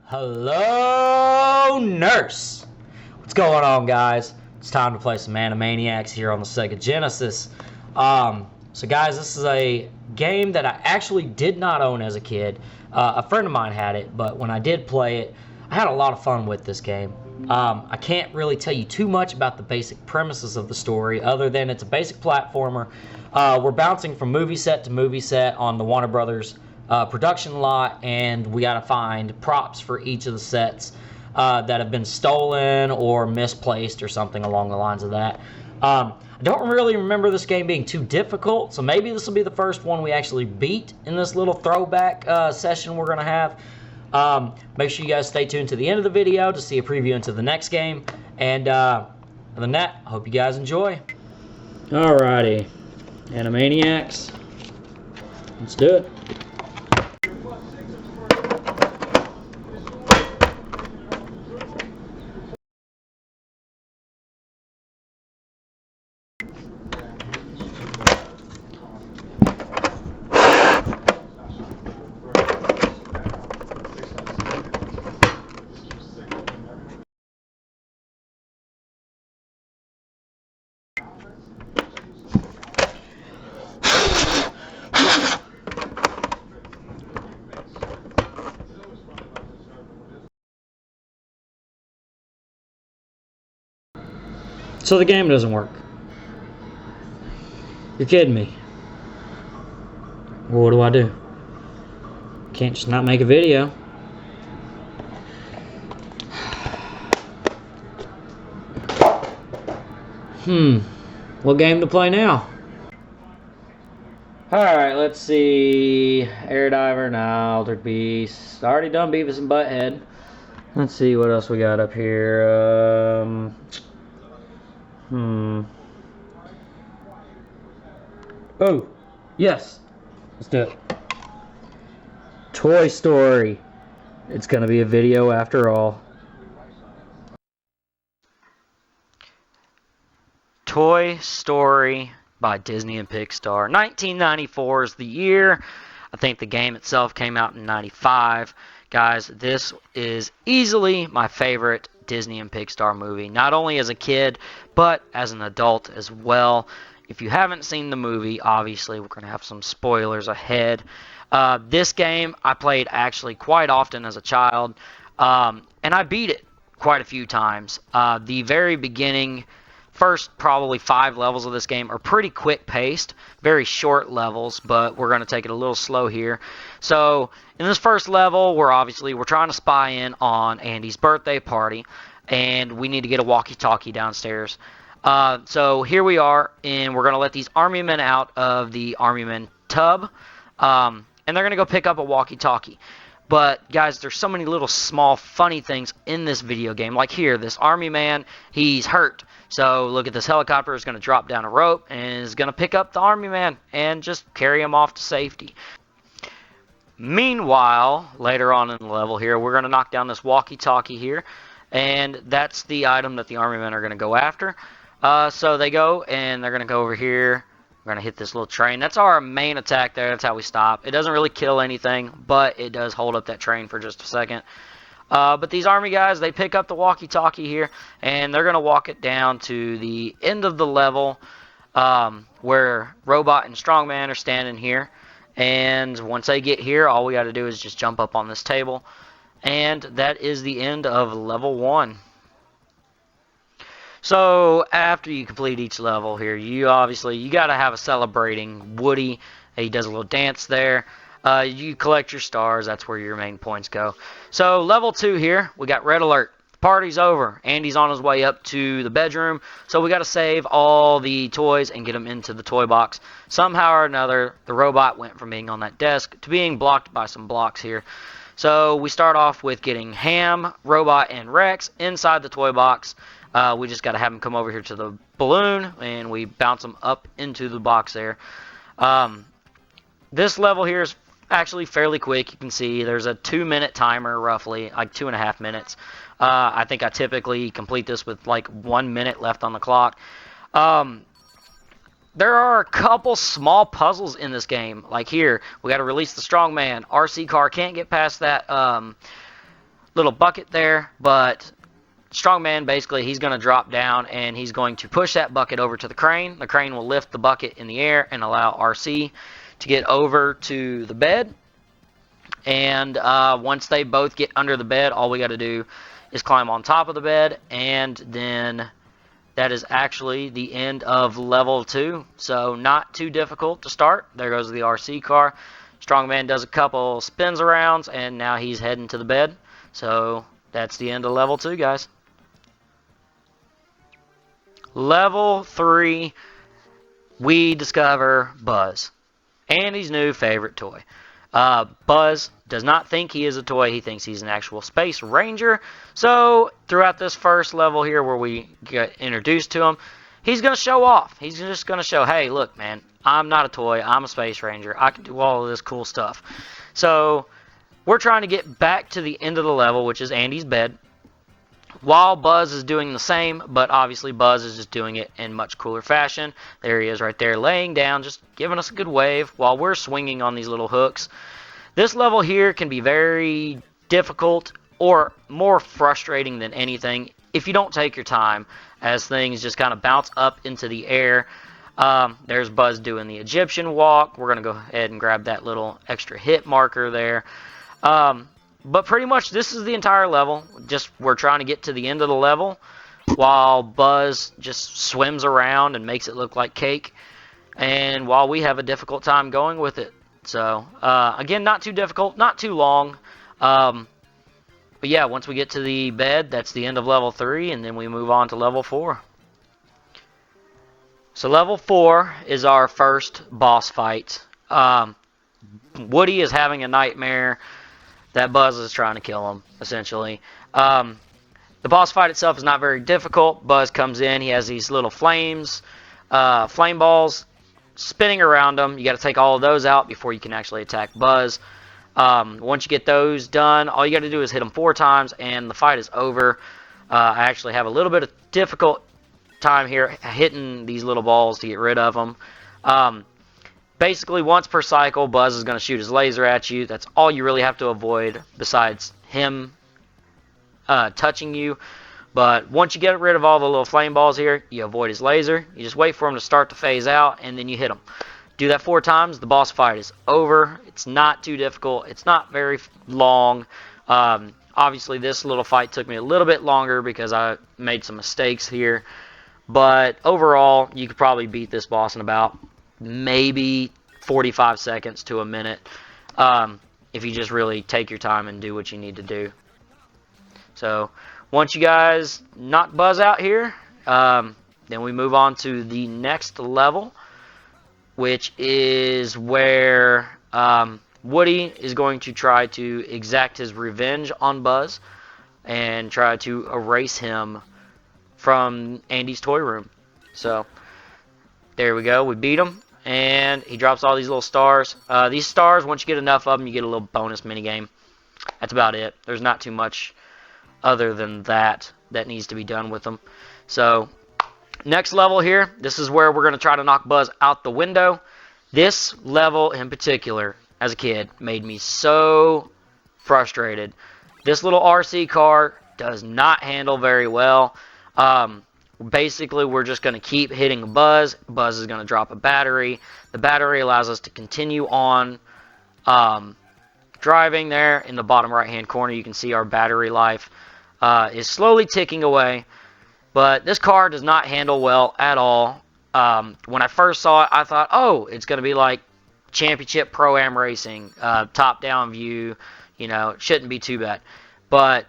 Hello, nurse. What's going on, guys? It's time to play some Animaniacs here on the Sega Genesis. So guys, this is a game that I actually did not own as a kid. A friend of mine had it, but when I did play it, I had a lot of fun with this game. I can't really tell you too much about the basic premises of the story, other than it's a basic platformer. We're bouncing from movie set to movie set on the Warner Brothers production lot, and we got to find props for each of the sets that have been stolen or misplaced or something along the lines of that. I don't really remember this game being too difficult, so maybe this will be the first one we actually beat in this little throwback session we're going to have. Make sure you guys stay tuned to the end of the video to see a preview into the next game, and other than that, I hope you guys enjoy. Alrighty, Animaniacs, let's do it. So the game doesn't work. You're kidding me. Well, what do? Can't just not make a video. What game to play now? Alright, let's see. Air Diver, nah, Altered Beast. Already done Beavis and Butthead. Let's see what else we got up here. Oh, yes. Let's do it. Toy Story. It's gonna be a video after all. Toy Story by Disney and Pixar. 1994 is the year. I think the game itself came out in 95. Guys, this is easily my favorite Disney and Pixar movie. Not only as a kid, but as an adult as well. If you haven't seen the movie, obviously we're going to have some spoilers ahead. This game I played actually quite often as a child, and I beat it quite a few times. The very beginning, first probably 5 levels of this game are pretty quick paced, very short levels, but we're going to take it a little slow here. So in this first level, we're trying to spy in on Andy's birthday party, and we need to get a walkie-talkie downstairs. So here we are, and we're going to let these army men out of the army men tub, and they're going to go pick up a walkie-talkie. But, guys, there's so many little small funny things in this video game. Like here, this army man, he's hurt. So look at this helicopter is going to drop down a rope and is going to pick up the army man and just carry him off to safety. Meanwhile, later on in the level here, we're going to knock down this walkie-talkie here, and that's the item that the army men are going to go after. So they go, and they're going to go over here. We're going to hit this little train. That's our main attack there. That's how we stop. It doesn't really kill anything, but it does hold up that train for just a second. But these army guys, they pick up the walkie-talkie here, and they're going to walk it down to the end of the level where Robot and Strongman are standing here. And once they get here, all we got to do is just jump up on this table. And that is the end of level 1. So after you complete each level here, you got to have a celebrating Woody. He does a little dance there. You collect your stars. That's where your main points go. So level 2 here, we got Red Alert. The party's over. Andy's on his way up to the bedroom. So we got to save all the toys and get them into the toy box. Somehow or another, the robot went from being on that desk to being blocked by some blocks here. So we start off with getting Ham, Robot, and Rex inside the toy box. We just got to have them come over here to the balloon, and we bounce them up into the box there. This level here is actually fairly quick. You can see there's a 2-minute timer, roughly, like 2.5 minutes. I think I typically complete this with like 1 minute left on the clock. There are a couple small puzzles in this game. Like here, we got to release the strongman. RC car can't get past that little bucket there, but Strongman, basically, he's going to drop down and he's going to push that bucket over to the crane. The crane will lift the bucket in the air and allow RC to get over to the bed. And once they both get under the bed, all we got to do is climb on top of the bed, and then that is actually the end of level 2. So not too difficult to start. There goes the RC car. Strongman does a couple spins arounds, and now he's heading to the bed. So that's the end of level 2, guys. Level 3, we discover Buzz, Andy's new favorite toy. Buzz does not think he is a toy. He thinks he's an actual space ranger. So throughout this first level here where we get introduced to him, he's going to show off. He's just going to show, hey, look, man, I'm not a toy. I'm a space ranger. I can do all of this cool stuff. So we're trying to get back to the end of the level, which is Andy's bed, while Buzz is doing the same, but obviously Buzz is just doing it in much cooler fashion. There he is right there laying down, just giving us a good wave while we're swinging on these little hooks. This level here can be very difficult or more frustrating than anything if you don't take your time, as things just kind of bounce up into the air. There's Buzz doing the Egyptian walk. We're going to go ahead and grab that little extra hit marker there. But pretty much this is the entire level. Just we're trying to get to the end of the level while Buzz just swims around and makes it look like cake. And while we have a difficult time going with it. So, again, not too difficult, not too long. But yeah, once we get to the bed, that's the end of level 3, and then we move on to level 4. So level 4 is our first boss fight. Woody is having a nightmare that Buzz is trying to kill him, essentially. The boss fight itself is not very difficult. Buzz comes in. He has these little flames, flame balls spinning around him. You got to take all of those out before you can actually attack Buzz. Once you get those done, all you got to do is hit him 4 times, and the fight is over. I actually have a little bit of difficult time here hitting these little balls to get rid of them. Basically, once per cycle, Buzz is going to shoot his laser at you. That's all you really have to avoid besides him touching you. But once you get rid of all the little flame balls here, you avoid his laser. You just wait for him to start to phase out, and then you hit him. Do that 4 times, the boss fight is over. It's not too difficult. It's not very long. Obviously, this little fight took me a little bit longer because I made some mistakes here. But overall, you could probably beat this boss in about maybe 45 seconds to a minute if you just really take your time and do what you need to do. So once you guys knock Buzz out here, then we move on to the next level, which is where Woody is going to try to exact his revenge on Buzz and try to erase him from Andy's toy room. So there we go. We beat him. And he drops all these little stars. These stars, once you get enough of them, you get a little bonus minigame. That's about it. There's not too much other than that needs to be done with them. So, next level here, this is where we're going to try to knock Buzz out the window. This level in particular, as a kid, made me so frustrated. This little RC car does not handle very well. Basically, we're just going to keep hitting Buzz. Buzz is going to drop a battery. The battery allows us to continue on driving there. In the bottom right-hand corner, you can see our battery life is slowly ticking away. But this car does not handle well at all. When I first saw it, I thought, oh, it's going to be like Championship Pro-Am Racing, top-down view. You know, it shouldn't be too bad. But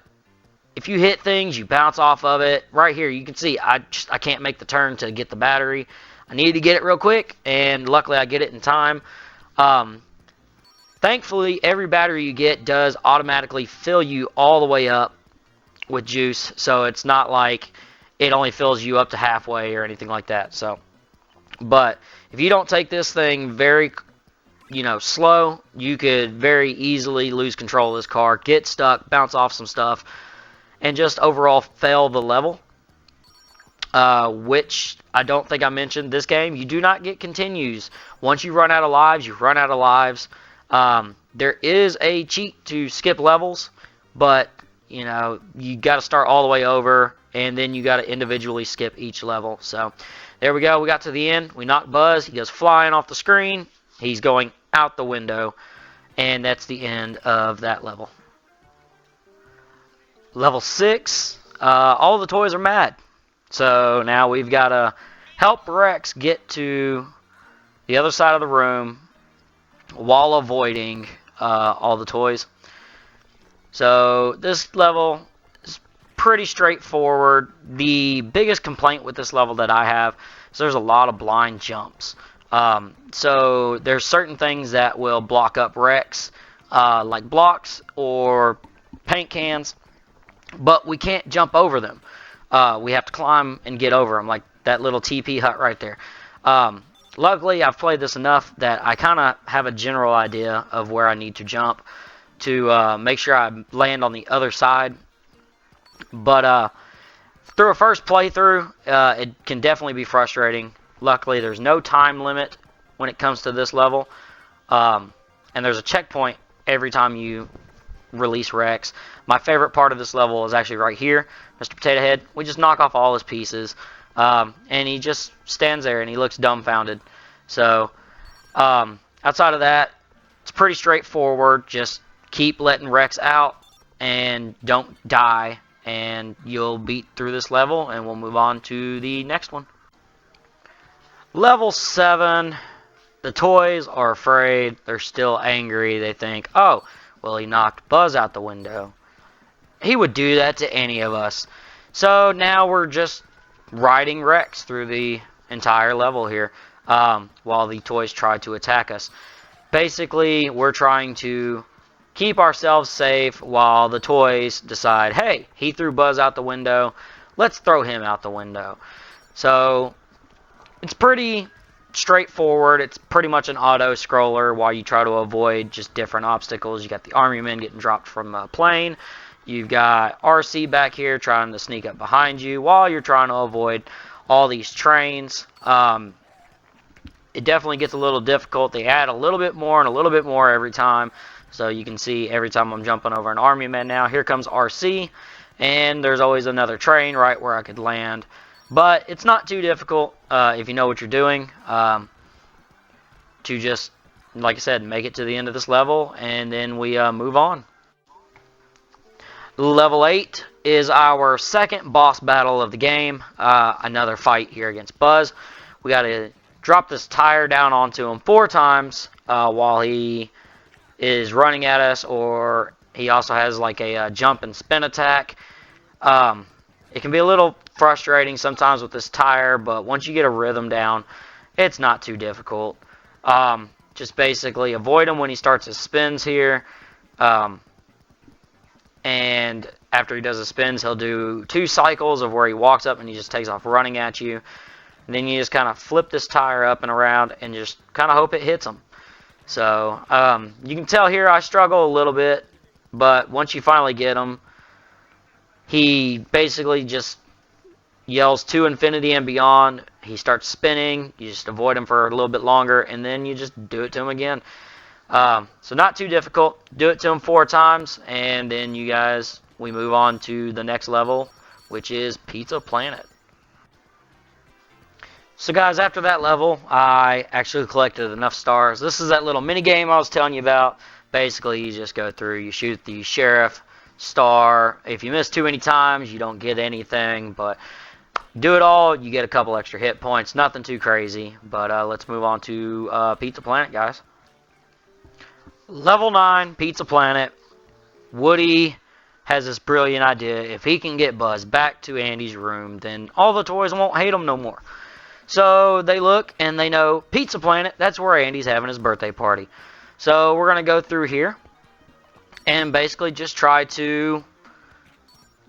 if you hit things, you bounce off of it. Right here, you can see I can't make the turn to get the battery. I needed to get it real quick, and luckily I get it in time. Thankfully, every battery you get does automatically fill you all the way up with juice, so it's not like it only fills you up to halfway or anything like that. So, but if you don't take this thing very, slow, you could very easily lose control of this car, get stuck, bounce off some stuff, and just overall fail the level, which I don't think I mentioned. This game, you do not get continues. Once you run out of lives, you run out of lives. There is a cheat to skip levels, but you know, you got to start all the way over, and then you got to individually skip each level. So there we go. We got to the end. We knocked Buzz. He goes flying off the screen. He's going out the window, and that's the end of that level. Level 6, all the toys are mad. So now we've got to help Rex get to the other side of the room while avoiding all the toys. So this level is pretty straightforward. The biggest complaint with this level that I have is there's a lot of blind jumps. So there's certain things that will block up Rex, like blocks or paint cans, but we can't jump over them. We have to climb and get over them, like that little TP hut right there. Luckily, I've played this enough that I kind of have a general idea of where I need to jump to make sure I land on the other side. But through a first playthrough, it can definitely be frustrating. Luckily, there's no time limit when it comes to this level. And there's a checkpoint every time you release Rex. My favorite part of this level is actually right here. Mr. Potato Head, we just knock off all his pieces. And he just stands there and he looks dumbfounded. So, outside of that, it's pretty straightforward. Just keep letting Rex out and don't die, and you'll beat through this level, and we'll move on to the next one. Level 7, the toys are afraid. They're still angry. They think, oh, well, he knocked Buzz out the window. He would do that to any of us. So now we're just riding Rex through the entire level here while the toys try to attack us. Basically, we're trying to keep ourselves safe while the toys decide, hey, he threw Buzz out the window, let's throw him out the window. So it's pretty straightforward. It's pretty much an auto scroller while you try to avoid just different obstacles. You got the army men getting dropped from a plane. You've got RC back here trying to sneak up behind you while you're trying to avoid all these trains. It definitely gets a little difficult. They add a little bit more and a little bit more every time. So you can see every time I'm jumping over an army man now, here comes RC, and there's always another train right where I could land. But it's not too difficult if you know what you're doing to just, like I said, make it to the end of this level, and then we move on. Level 8 is our second boss battle of the game. Another fight here against Buzz. We got to drop this tire down onto him 4 times while he is running at us, or he also has like a jump and spin attack. It can be a little frustrating sometimes with this tire, but once you get a rhythm down, it's not too difficult. Just basically avoid him when he starts his spins here. And after he does his spins, he'll do 2 cycles of where he walks up and he just takes off running at you. And then you just kind of flip this tire up and around and just kind of hope it hits him. So you can tell here I struggle a little bit, but once you finally get him, he basically just yells to infinity and beyond. He starts spinning. You just avoid him for a little bit longer, and then you just do it to him again. So not too difficult. Do it to him 4 times, and then we move on to the next level, which is Pizza Planet. So guys, after that level, I actually collected enough stars. This is that little mini game I was telling you about. Basically, you just go through, you shoot the sheriff star. If you miss too many times, you don't get anything, but do it all, you get a couple extra hit points. Nothing too crazy, but let's move on to Pizza Planet, guys. Level 9, Pizza Planet. Woody has this brilliant idea. If he can get Buzz back to Andy's room, then all the toys won't hate him no more. So they look and they know Pizza Planet, that's where Andy's having his birthday party. So we're going to go through here and basically just try to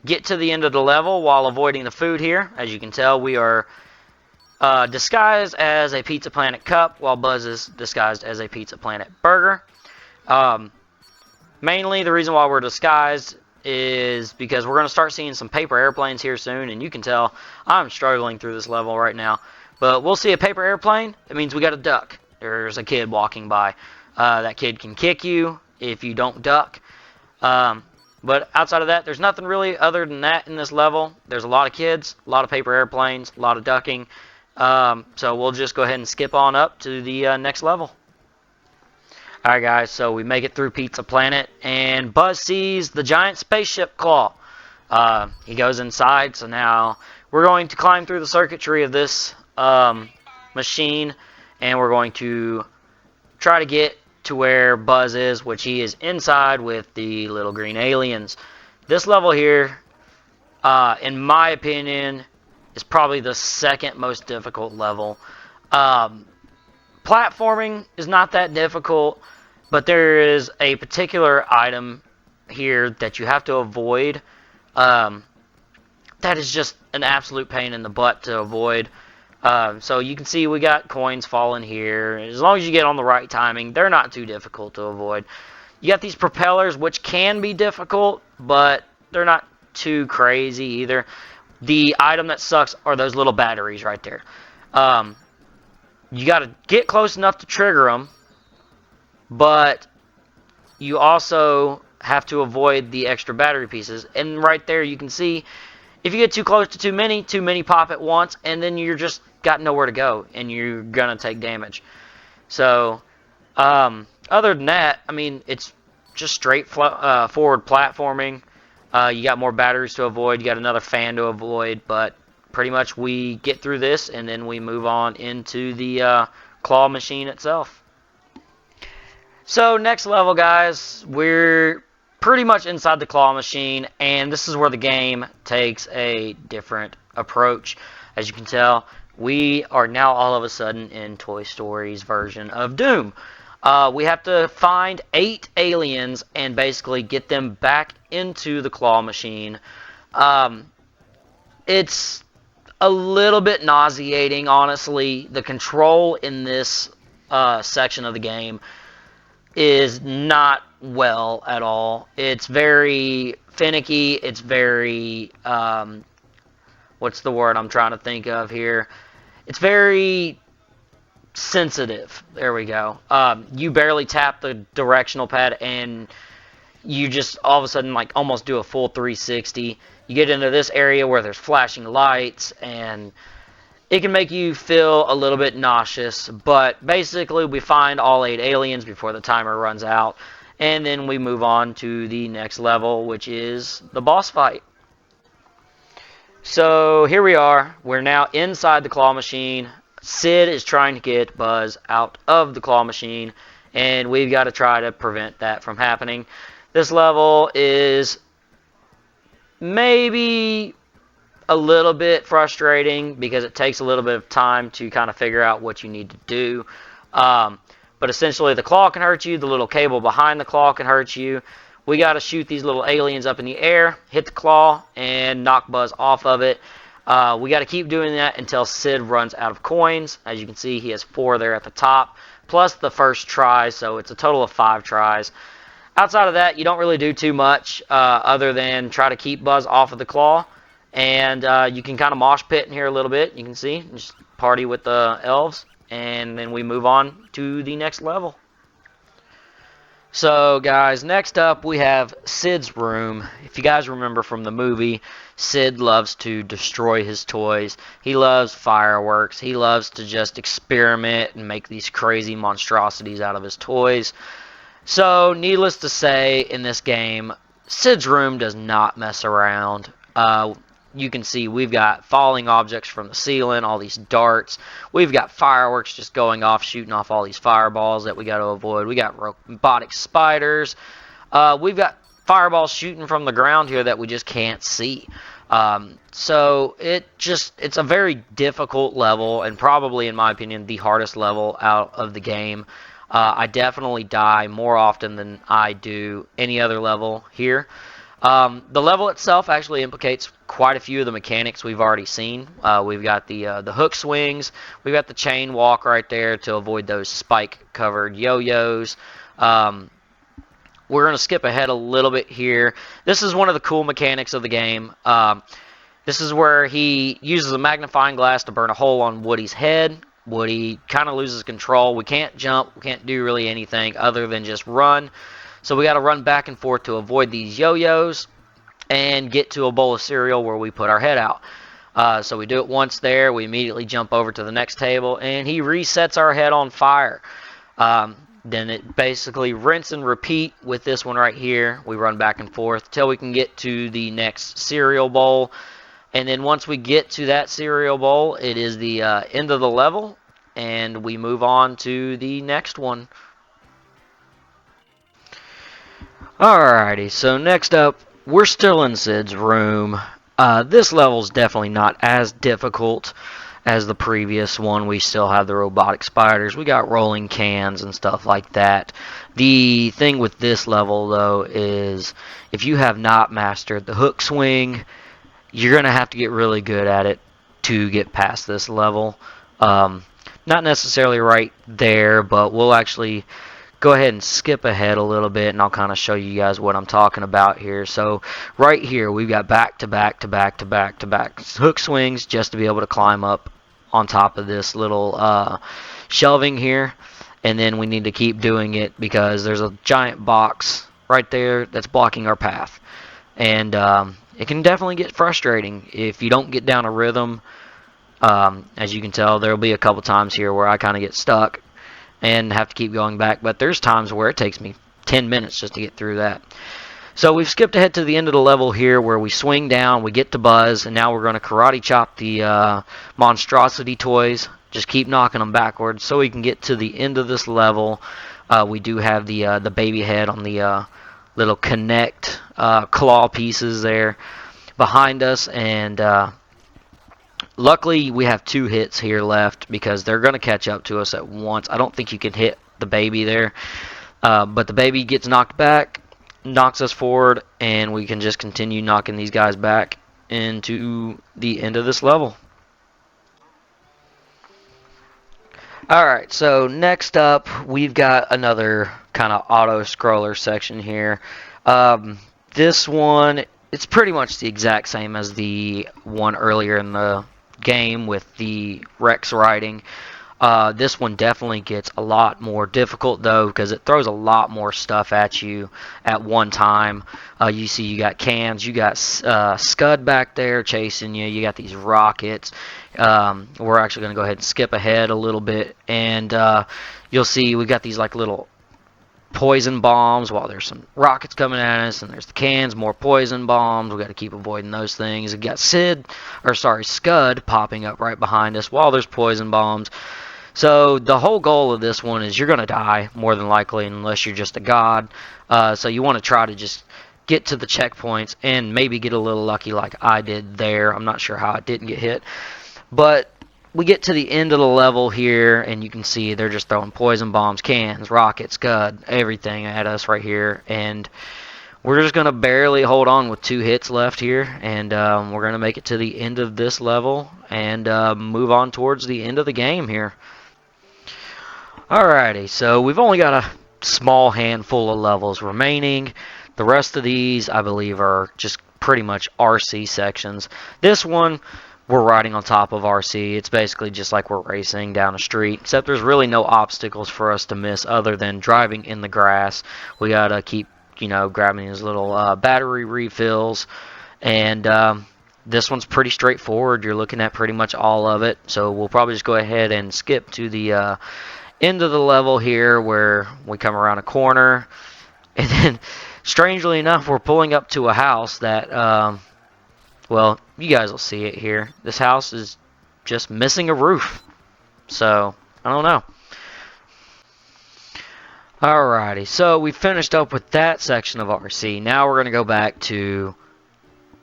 get to the end of the level while avoiding the food here. As you can tell, we are disguised as a Pizza Planet cup while Buzz is disguised as a Pizza Planet burger. Mainly the reason why we're disguised is because we're going to start seeing some paper airplanes here soon, and you can tell I'm struggling through this level right now. But we'll see a paper airplane. It means we got to duck. There's a kid walking by. That kid can kick you if you don't duck. But outside of that, there's nothing really other than that in this level. There's a lot of kids, a lot of paper airplanes, a lot of ducking. So we'll just go ahead and skip on up to the next level. Alright guys, so we make it through Pizza Planet, and Buzz sees the giant spaceship claw. He goes inside, so now we're going to climb through the circuitry of this machine, and we're going to try to get to where Buzz is, which he is inside with the little green aliens. This level here, in my opinion, is probably the second most difficult level. Platforming is not that difficult, but there is a particular item here that you have to avoid. That is just an absolute pain in the butt to avoid. So you can see we got coins falling here. As long as you get on the right timing, they're not too difficult to avoid. You got these propellers, which can be difficult, but they're not too crazy either. The item that sucks are those little batteries right there. You got to get close enough to trigger them, but you also have to avoid the extra battery pieces. And right there you can see, if you get too close to too many pop at once, and then you're just got nowhere to go, and you're going to take damage. So, other than that, I mean, it's just straight forward platforming. You got more batteries to avoid, you got another fan to avoid, but pretty much we get through this, and then we move on into the claw machine itself. So next level, guys, we're pretty much inside the claw machine, and this is where the game takes a different approach. As you can tell, we are now all of a sudden in Toy Story's version of Doom. We have to find 8 aliens and basically get them back into the claw machine. It's a little bit nauseating, honestly. The control in this section of the game is not well at all. It's very finicky. It's very, what's the word I'm trying to think of here? It's very sensitive. There we go. You barely tap the directional pad and you just all of a sudden like almost do a full 360. You get into this area where there's flashing lights, and it can make you feel a little bit nauseous, but basically we find all 8 aliens before the timer runs out, and then we move on to the next level, which is the boss fight. So here we are. We're now inside the claw machine. Sid is trying to get Buzz out of the claw machine, and we've got to try to prevent that from happening. This level is maybe a little bit frustrating because it takes a little bit of time to kind of figure out what you need to do. But essentially the claw can hurt you, the little cable behind the claw can hurt you. We got to shoot these little aliens up in the air, hit the claw, and knock Buzz off of it. We got to keep doing that until Sid runs out of coins. As you can see, he has 4 there at the top, plus the first try, so it's a total of 5 tries. Outside of that, you don't really do too much other than try to keep Buzz off of the claw. And you can kind of mosh pit in here a little bit. You can see, just party with the elves. And then we move on to the next level. So, guys, next up we have Sid's room. If you guys remember from the movie, Sid loves to destroy his toys. He loves fireworks. He loves to just experiment and make these crazy monstrosities out of his toys. So, needless to say, in this game, Sid's room does not mess around. You can see we've got falling objects from the ceiling, all these darts. We've got fireworks just going off, shooting off all these fireballs that we got to avoid. We got robotic spiders. We've got fireballs shooting from the ground here that we just can't see. So it's a very difficult level, and probably, in my opinion, the hardest level out of the game. I definitely die more often than I do any other level here. The level itself actually implicates quite a few of the mechanics we've already seen. We've got the hook swings. We've got the chain walk right there to avoid those spike-covered yo-yos. We're going to skip ahead a little bit here. This is one of the cool mechanics of the game. This is where he uses a magnifying glass to burn a hole on Woody's head. Woody kind of loses control. We can't jump. We can't do really anything other than just run. So we got to run back and forth to avoid these yo-yos and get to a bowl of cereal where we put our head out. So we do it once there. We immediately jump over to the next table, and he resets our head on fire. Then it basically rinse and repeat with this one right here. We run back and forth till we can get to the next cereal bowl. And then once we get to that cereal bowl, it is the end of the level, and we move on to the next one. Alrighty, so next up, we're still in Sid's room. This level's definitely not as difficult as the previous one. We still have the robotic spiders. We got rolling cans and stuff like that. The thing with this level, though, is if you have not mastered the hook swing, you're going to have to get really good at it to get past this level. Not necessarily right there, but we'll actually go ahead and skip ahead a little bit, and I'll kind of show you guys what I'm talking about here. So right here, we've got back to back to back to back to back hook swings just to be able to climb up on top of this little shelving here. And then we need to keep doing it because there's a giant box right there that's blocking our path. And it can definitely get frustrating if you don't get down a rhythm. As you can tell, there will be a couple times here where I kind of get stuck and have to keep going back, but there's times where it takes me 10 minutes just to get through that. So we've skipped ahead to the end of the level here where we swing down, we get to Buzz, and now we're going to karate chop the monstrosity toys. Just keep knocking them backwards so we can get to the end of this level. We do have the baby head on the little connect claw pieces there behind us, and luckily, we have 2 hits here left because they're going to catch up to us at once. I don't think you can hit the baby there. But the baby gets knocked back, knocks us forward, and we can just continue knocking these guys back into the end of this level. Alright, so next up, we've got another kind of auto-scroller section here. This one, it's pretty much the exact same as the one earlier in the game with the Rex riding. This one definitely gets a lot more difficult though because it throws a lot more stuff at you at one time. You see you got cans, you got Scud back there chasing you, you got these rockets. We're actually going to go ahead and skip ahead a little bit, and you'll see we got these like little poison bombs while there's some rockets coming at us, and there's the cans, more poison bombs. We got to keep avoiding those things. We got Scud popping up right behind us while there's poison bombs. So the whole goal of this one is you're going to die more than likely unless you're just a god. So you want to try to just get to the checkpoints and maybe get a little lucky like I did there. I'm not sure how I didn't get hit, but we get to the end of the level here, and you can see they're just throwing poison bombs, cans, rockets, Scud, everything at us right here. And we're just going to barely hold on with 2 hits left here, and we're going to make it to the end of this level and move on towards the end of the game here. Alrighty, so we've only got a small handful of levels remaining. The rest of these, I believe, are just pretty much RC sections. This one, we're riding on top of RC. It's basically just like we're racing down a street, except there's really no obstacles for us to miss other than driving in the grass. We gotta keep, grabbing these little battery refills, and this one's pretty straightforward. You're looking at pretty much all of it, so we'll probably just go ahead and skip to the end of the level here where we come around a corner, and then, strangely enough, we're pulling up to a house that, well, you guys will see it here. This house is just missing a roof. So, I don't know. Alrighty, so we finished up with that section of RC. Now we're going to go back to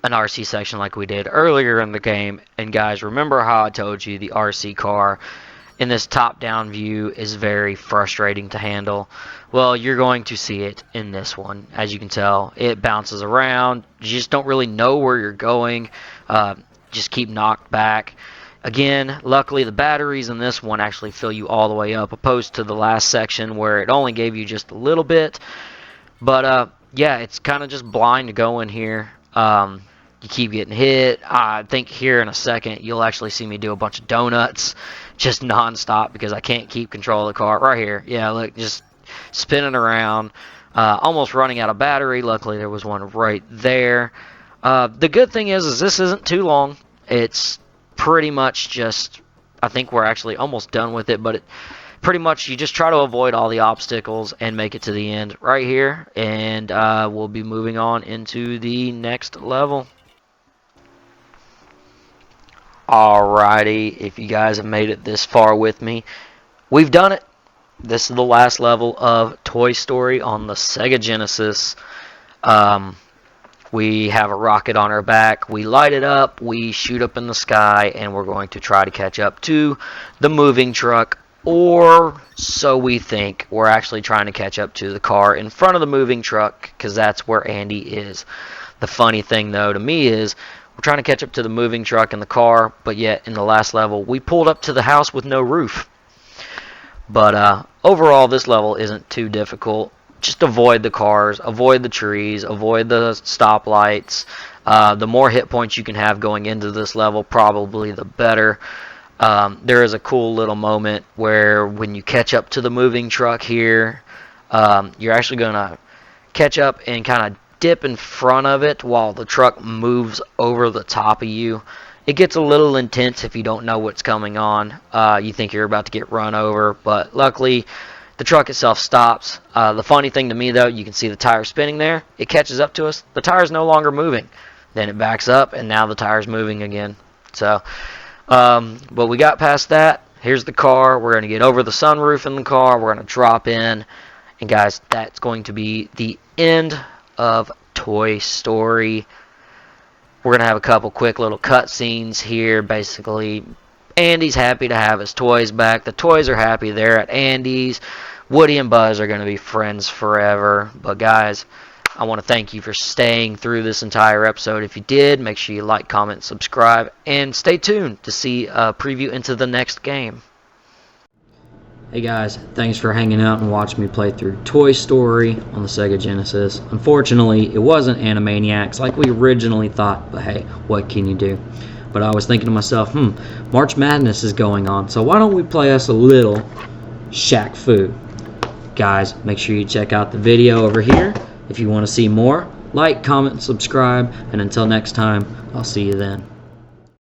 an RC section like we did earlier in the game. And guys, remember how I told you the RC car in this top-down view is very frustrating to handle? Well, you're going to see it in this one. As you can tell, it bounces around. You just don't really know where you're going. Just keep knocked back. Again, luckily the batteries in this one actually fill you all the way up, opposed to the last section where it only gave you just a little bit. But yeah, it's kind of just blind going here. You keep getting hit. I think here in a second you'll actually see me do a bunch of donuts just non-stop because I can't keep control of the car. Right here. Yeah, look, just spinning around. Almost running out of battery. Luckily, there was one right there. The good thing is this isn't too long. It's pretty much just, I think we're actually almost done with it, but pretty much you just try to avoid all the obstacles and make it to the end right here, and we'll be moving on into the next level. Alrighty, if you guys have made it this far with me, we've done it. This is the last level of Toy Story on the Sega Genesis. We have a rocket on our back. We light it up. We shoot up in the sky, and we're going to try to catch up to the moving truck, or so we think. We're actually trying to catch up to the car in front of the moving truck, because that's where Andy is. The funny thing, though, to me is we're trying to catch up to the moving truck and the car, but yet in the last level, we pulled up to the house with no roof. But overall, this level isn't too difficult. Just avoid the cars, avoid the trees, avoid the stoplights. The more hit points you can have going into this level, probably the better. There is a cool little moment where when you catch up to the moving truck here, you're actually going to catch up and kind of dip in front of it while the truck moves over the top of you. It gets a little intense if you don't know what's coming on. You think you're about to get run over, but luckily the truck itself stops. The funny thing to me, though, you can see the tire spinning there. It catches up to us. The tire's no longer moving. Then it backs up, and now the tire's moving again. So, but we got past that. Here's the car. We're going to get over the sunroof in the car. We're going to drop in. And, guys, that's going to be the end of Toy Story. We're going to have a couple quick little cutscenes here. Basically, Andy's happy to have his toys back. The toys are happy they're at Andy's. Woody and Buzz are going to be friends forever. But guys, I want to thank you for staying through this entire episode. If you did, make sure you like, comment, subscribe, and stay tuned to see a preview into the next game. Hey guys, thanks for hanging out and watching me play through Toy Story on the Sega Genesis. Unfortunately, it wasn't Animaniacs like we originally thought, but hey, what can you do? But I was thinking to myself, March Madness is going on, so why don't we play us a little Shaq Fu? Guys, make sure you check out the video over here if you want to see more. Like, comment, subscribe, and until next time, I'll see you then.